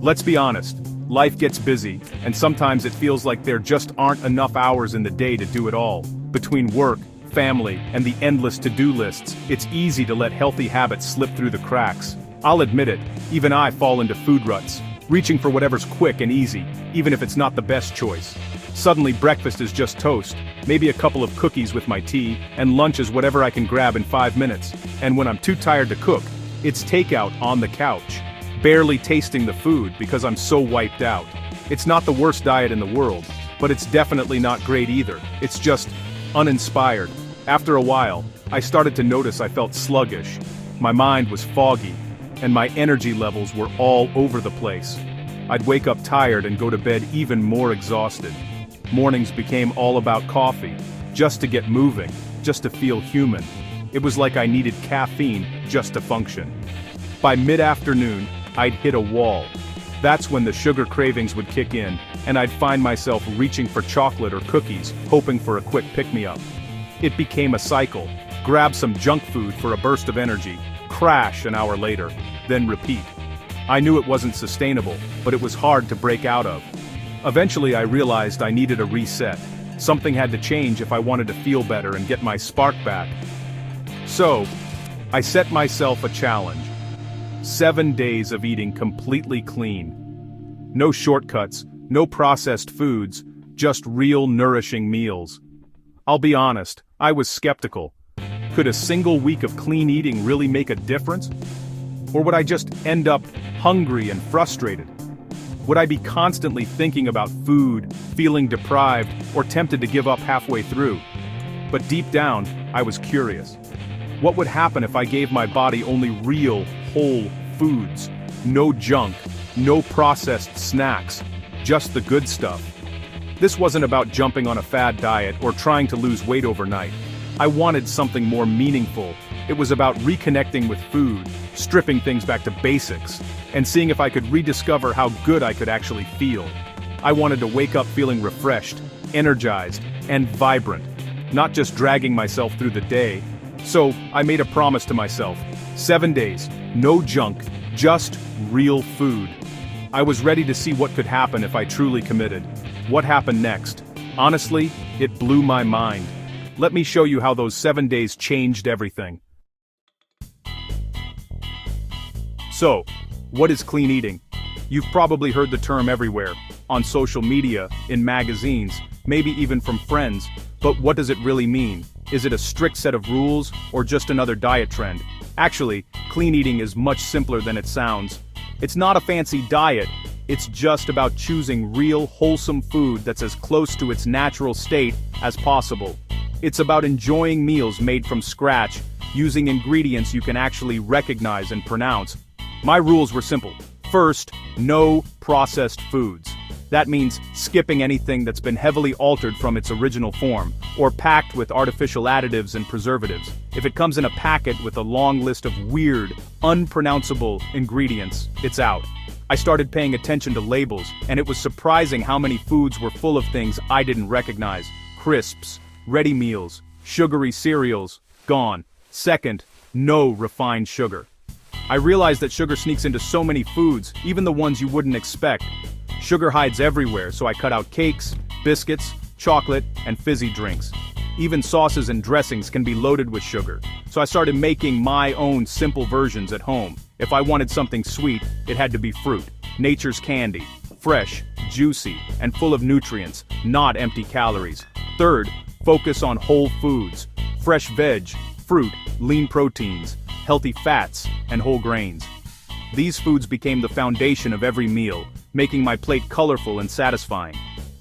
Let's be honest, life gets busy, and sometimes it feels like there just aren't enough hours in the day to do it all. Between work, family, and the endless to-do lists, it's easy to let healthy habits slip through the cracks. I'll admit it, even I fall into food ruts, reaching for whatever's quick and easy, even if it's not the best choice. Suddenly breakfast is just toast, maybe a couple of cookies with my tea, and lunch is whatever I can grab in 5 minutes. And when I'm too tired to cook, it's takeout on the couch, barely tasting the food because I'm so wiped out. It's not the worst diet in the world, but it's definitely not great either. It's just uninspired. After a while, I started to notice I felt sluggish. My mind was foggy, and my energy levels were all over the place. I'd wake up tired and go to bed even more exhausted. Mornings became all about coffee, just to get moving, just to feel human. It was like I needed caffeine just to function. By mid-afternoon, I'd hit a wall. That's when the sugar cravings would kick in, and I'd find myself reaching for chocolate or cookies, hoping for a quick pick-me-up. It became a cycle. Grab some junk food for a burst of energy, crash an hour later, then repeat. I knew it wasn't sustainable, but it was hard to break out of. Eventually I realized I needed a reset. Something had to change if I wanted to feel better and get my spark back. So, I set myself a challenge. 7 days of eating completely clean. No shortcuts, no processed foods, just real nourishing meals. I'll be honest, I was skeptical. Could a single week of clean eating really make a difference? Or would I just end up hungry and frustrated? Would I be constantly thinking about food, feeling deprived, or tempted to give up halfway through? But deep down, I was curious. What would happen if I gave my body only real, whole foods? No junk, no processed snacks, just the good stuff. This wasn't about jumping on a fad diet or trying to lose weight overnight. I wanted something more meaningful. It was about reconnecting with food, stripping things back to basics, and seeing if I could rediscover how good I could actually feel. I wanted to wake up feeling refreshed, energized, and vibrant, not just dragging myself through the day. So, I made a promise to myself. 7 days, no junk, just real food. I was ready to see what could happen if I truly committed. What happened next? Honestly, it blew my mind. Let me show you how those 7 days changed everything. So, what is clean eating? You've probably heard the term everywhere, on social media, in magazines, maybe even from friends, but what does it really mean? Is it a strict set of rules, or just another diet trend? Actually, clean eating is much simpler than it sounds. It's not a fancy diet, it's just about choosing real, wholesome food that's as close to its natural state as possible. It's about enjoying meals made from scratch, using ingredients you can actually recognize and pronounce. My rules were simple. First, no processed foods. That means skipping anything that's been heavily altered from its original form, or packed with artificial additives and preservatives. If it comes in a packet with a long list of weird, unpronounceable ingredients, it's out. I started paying attention to labels, and it was surprising how many foods were full of things I didn't recognize. Crisps, ready meals, sugary cereals, gone. Second, no refined sugar. I realized that sugar sneaks into so many foods, even the ones you wouldn't expect. Sugar hides everywhere, so I cut out cakes, biscuits, chocolate, and fizzy drinks. Even sauces and dressings can be loaded with sugar, so I started making my own simple versions at home. If I wanted something sweet, it had to be fruit, nature's candy, fresh, juicy, and full of nutrients, not empty calories. Third, focus on whole foods, fresh veg, fruit, lean proteins, healthy fats, and whole grains. These foods became the foundation of every meal, making my plate colorful and satisfying.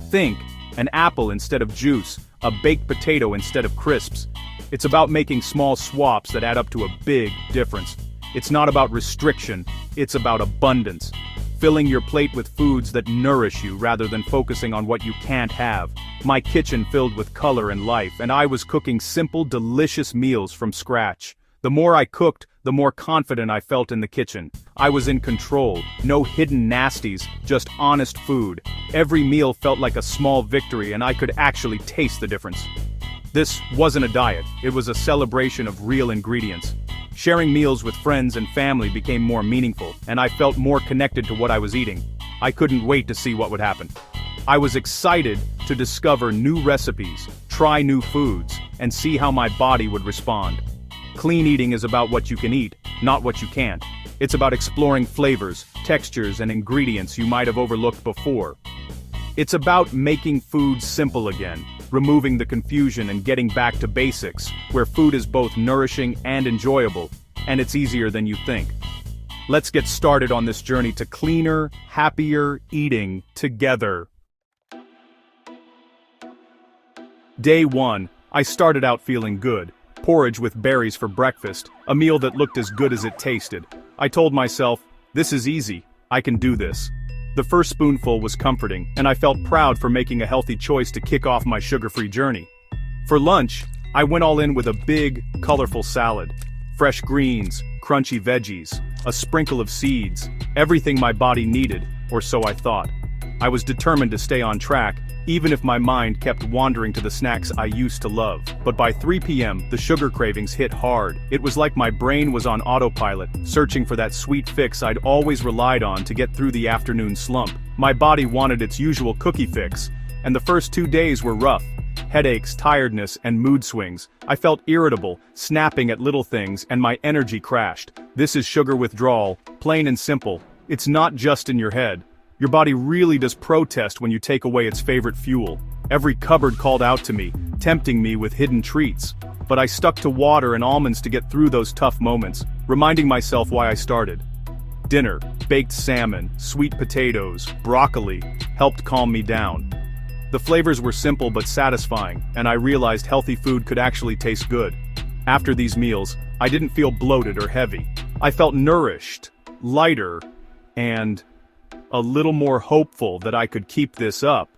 Think, an apple instead of juice, a baked potato instead of crisps. It's about making small swaps that add up to a big difference. It's not about restriction, it's about abundance. Filling your plate with foods that nourish you rather than focusing on what you can't have. My kitchen filled with color and life, and I was cooking simple, delicious meals from scratch. The more I cooked, the more confident I felt in the kitchen. I was in control, no hidden nasties, just honest food. Every meal felt like a small victory, and I could actually taste the difference. This wasn't a diet, it was a celebration of real ingredients. Sharing meals with friends and family became more meaningful, and I felt more connected to what I was eating. I couldn't wait to see what would happen. I was excited to discover new recipes, try new foods, and see how my body would respond. Clean eating is about what you can eat, not what you can't. It's about exploring flavors, textures, and ingredients you might have overlooked before. It's about making food simple again, removing the confusion and getting back to basics, where food is both nourishing and enjoyable, and it's easier than you think. Let's get started on this journey to cleaner, happier eating together. Day 1, I started out feeling good. Porridge with berries for breakfast, a meal that looked as good as it tasted. I told myself, this is easy, I can do this. The first spoonful was comforting, and I felt proud for making a healthy choice to kick off my sugar-free journey. For lunch, I went all in with a big, colorful salad. Fresh greens, crunchy veggies, a sprinkle of seeds, everything my body needed, or so I thought. I was determined to stay on track, even if my mind kept wandering to the snacks I used to love. But by 3 p.m., the sugar cravings hit hard. It was like my brain was on autopilot, searching for that sweet fix I'd always relied on to get through the afternoon slump. My body wanted its usual cookie fix, and the first 2 days were rough. Headaches, tiredness, and mood swings. I felt irritable, snapping at little things, and my energy crashed. This is sugar withdrawal, plain and simple. It's not just in your head. Your body really does protest when you take away its favorite fuel. Every cupboard called out to me, tempting me with hidden treats. But I stuck to water and almonds to get through those tough moments, reminding myself why I started. Dinner, baked salmon, sweet potatoes, broccoli, helped calm me down. The flavors were simple but satisfying, and I realized healthy food could actually taste good. After these meals, I didn't feel bloated or heavy. I felt nourished, lighter, and a little more hopeful that I could keep this up.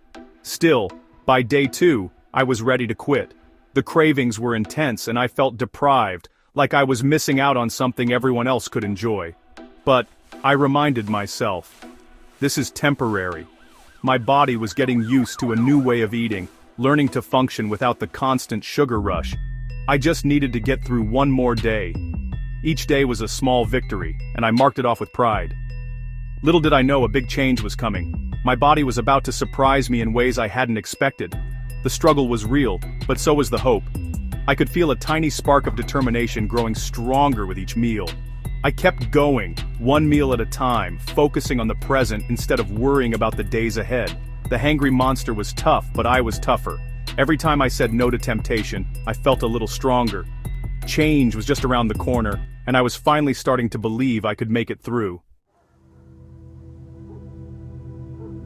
Still, by day 2, I was ready to quit. The cravings were intense and I felt deprived, like I was missing out on something everyone else could enjoy. But I reminded myself, this is temporary. My body was getting used to a new way of eating, learning to function without the constant sugar rush. I just needed to get through one more day. Each day was a small victory, and I marked it off with pride. Little did I know a big change was coming. My body was about to surprise me in ways I hadn't expected. The struggle was real, but so was the hope. I could feel a tiny spark of determination growing stronger with each meal. I kept going, one meal at a time, focusing on the present instead of worrying about the days ahead. The hangry monster was tough, but I was tougher. Every time I said no to temptation, I felt a little stronger. Change was just around the corner, and I was finally starting to believe I could make it through.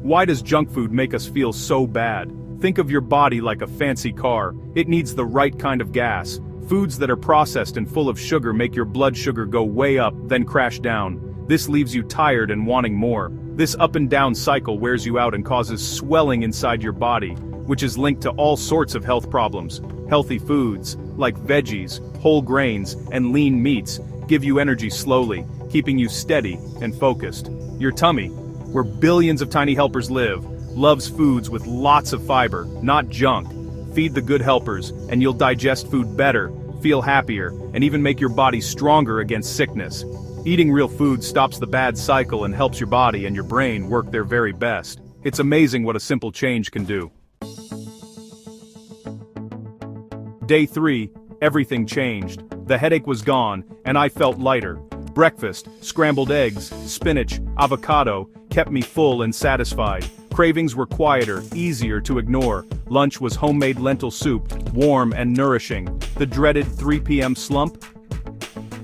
Why does junk food make us feel so bad? Think of your body like a fancy car. It needs the right kind of gas. Foods that are processed and full of sugar make your blood sugar go way up, then crash down. This leaves you tired and wanting more. This up and down cycle wears you out and causes swelling inside your body, which is linked to all sorts of health problems. Healthy foods, like veggies, whole grains, and lean meats, give you energy slowly, keeping you steady and focused. Your tummy, where billions of tiny helpers live, loves foods with lots of fiber, not junk. Feed the good helpers, and you'll digest food better, feel happier, and even make your body stronger against sickness. Eating real food stops the bad cycle and helps your body and your brain work their very best. It's amazing what a simple change can do. Day 3, everything changed. The headache was gone, and I felt lighter. Breakfast, scrambled eggs, spinach, avocado, kept me full and satisfied. Cravings were quieter, easier to ignore. Lunch was homemade lentil soup, warm and nourishing. The dreaded 3 p.m. slump?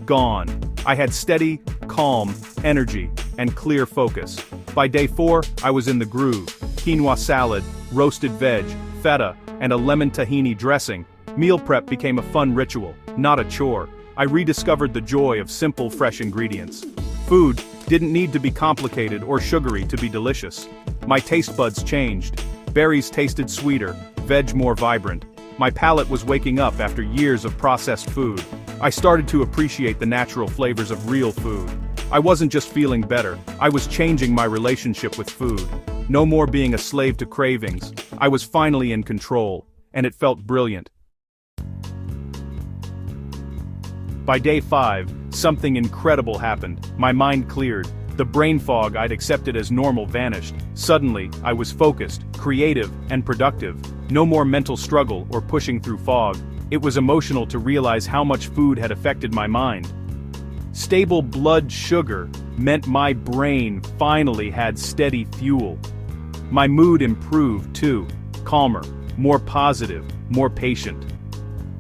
Gone. I had steady, calm, energy, and clear focus. By day 4, I was in the groove. Quinoa salad, roasted veg, feta, and a lemon tahini dressing. Meal prep became a fun ritual, not a chore. I rediscovered the joy of simple, fresh ingredients. Food didn't need to be complicated or sugary to be delicious. My taste buds changed. Berries tasted sweeter, veg more vibrant. My palate was waking up after years of processed food. I started to appreciate the natural flavors of real food. I wasn't just feeling better, I was changing my relationship with food. No more being a slave to cravings. I was finally in control, and it felt brilliant. By day 5, something incredible happened. My mind cleared. The brain fog I'd accepted as normal vanished. Suddenly, I was focused, creative, and productive. No more mental struggle or pushing through fog. It was emotional to realize how much food had affected my mind. Stable blood sugar meant my brain finally had steady fuel. My mood improved too, calmer, more positive, more patient.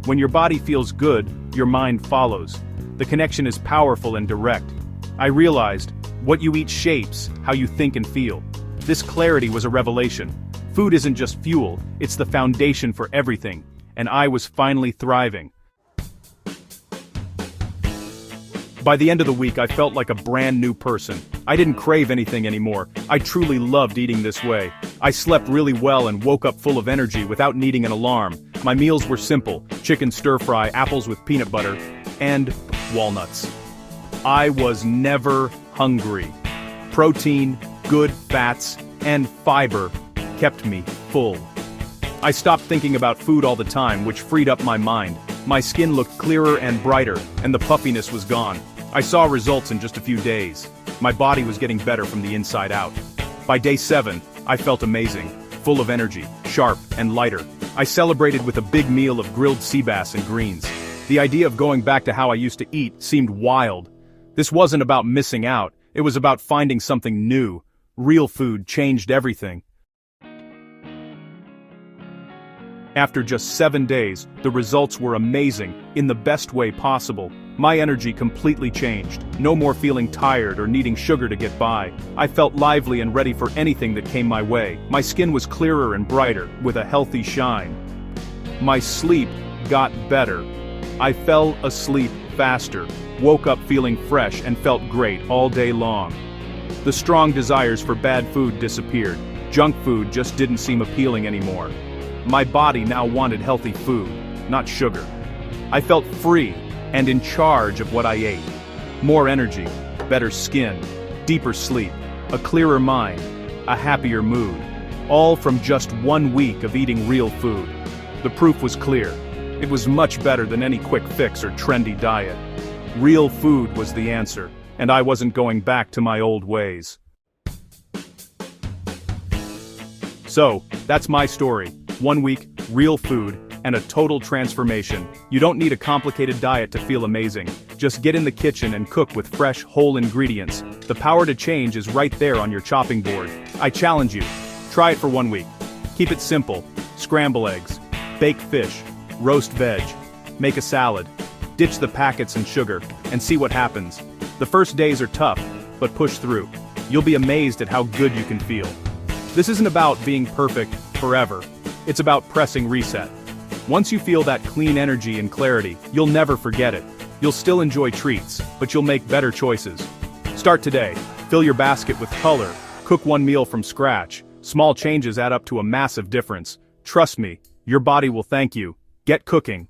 When your body feels good, your mind follows. The connection is powerful and direct. I realized, what you eat shapes how you think and feel. This clarity was a revelation. Food isn't just fuel, it's the foundation for everything, and I was finally thriving. By the end of the week, I felt like a brand new person. I didn't crave anything anymore. I truly loved eating this way. I slept really well and woke up full of energy without needing an alarm. My meals were simple: chicken stir-fry, apples with peanut butter, and walnuts. I was never hungry. Protein, good fats, and fiber kept me full. I stopped thinking about food all the time, which freed up my mind. My skin looked clearer and brighter, and the puffiness was gone. I saw results in just a few days. My body was getting better from the inside out. By day 7, I felt amazing, full of energy, sharp, and lighter. I celebrated with a big meal of grilled sea bass and greens. The idea of going back to how I used to eat seemed wild. This wasn't about missing out, it was about finding something new. Real food changed everything. After just 7 days, the results were amazing, in the best way possible. My energy completely changed. No more feeling tired or needing sugar to get by. I felt lively and ready for anything that came my way. My skin was clearer and brighter, with a healthy shine. My sleep got better. I fell asleep faster, woke up feeling fresh and felt great all day long. The strong desires for bad food disappeared. Junk food just didn't seem appealing anymore. My body now wanted healthy food, not sugar. I felt free and in charge of what I ate. More energy, better skin, deeper sleep, a clearer mind, a happier mood. All from just 1 week of eating real food. The proof was clear. It was much better than any quick fix or trendy diet. Real food was the answer, and I wasn't going back to my old ways. So, that's my story. 1 week, real food, and a total transformation. You don't need a complicated diet to feel amazing. Just get in the kitchen and cook with fresh, whole ingredients. The power to change is right there on your chopping board. I challenge you. Try it for 1 week. Keep it simple. Scramble eggs, bake fish, roast veg, make a salad. Ditch the packets and sugar, and see what happens. The first days are tough, but push through. You'll be amazed at how good you can feel. This isn't about being perfect forever. It's about pressing reset. Once you feel that clean energy and clarity, you'll never forget it. You'll still enjoy treats, but you'll make better choices. Start today. Fill your basket with color. Cook 1 meal from scratch. Small changes add up to a massive difference. Trust me, your body will thank you. Get cooking.